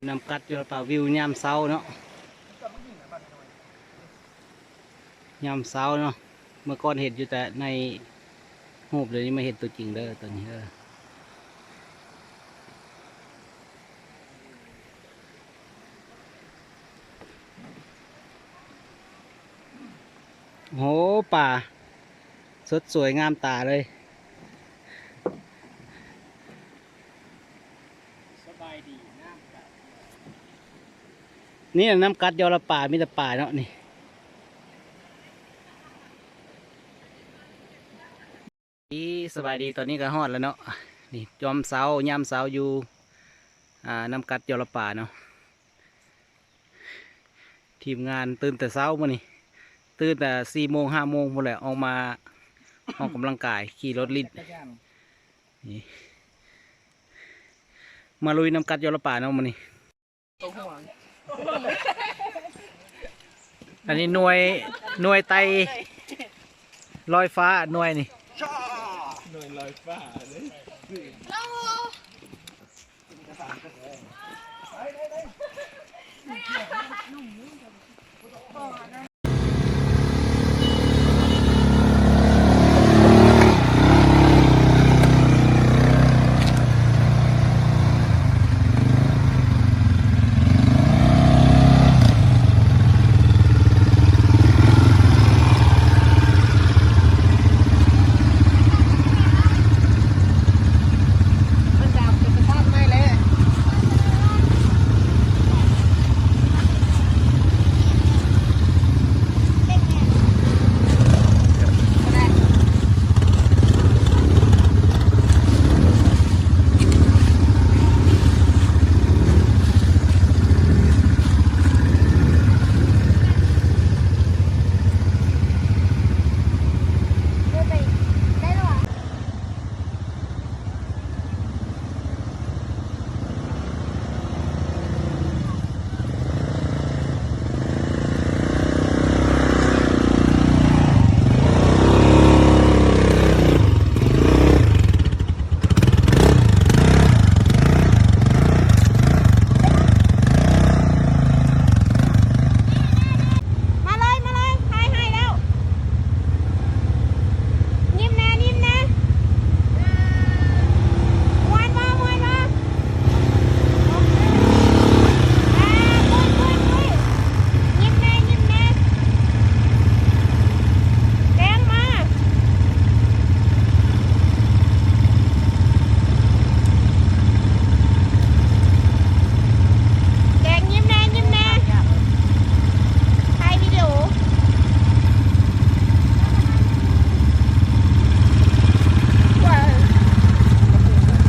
นำกัดอยู่ป่าวิวยามเช้าเนาะยามเช้าเนาะเมื่อก่อนเห็นอยู่แต่ในรูปเดี๋ยวนี้มาเห็นตัวจริงเด้อตอนนี้เด้อโหป่าสดสวยงามตาเลยสบายดีน้ำกัดนี่น้ำกัดยอละป่ามีแต่ป่าเนาะนี่สบายดีตอนนี้ก็ฮอดแล้วเนาะนี่ยอมเสายามเสาอยู่น้ำกัดยอละป่าเนาะทีมงานตื่นแต่เช้ามื่อนี่ตื่นแต่4 โมง 5 โมงหมดแหละออกมาออกกำลังกายขี่รถลิ้นนี่มาลุยน้ำกัดยอละป่าเนาะมื่อนี่อันนี้หน่วยไตลอยฟ้าหน่วยนี่หน่วยลอยฟ้าเลย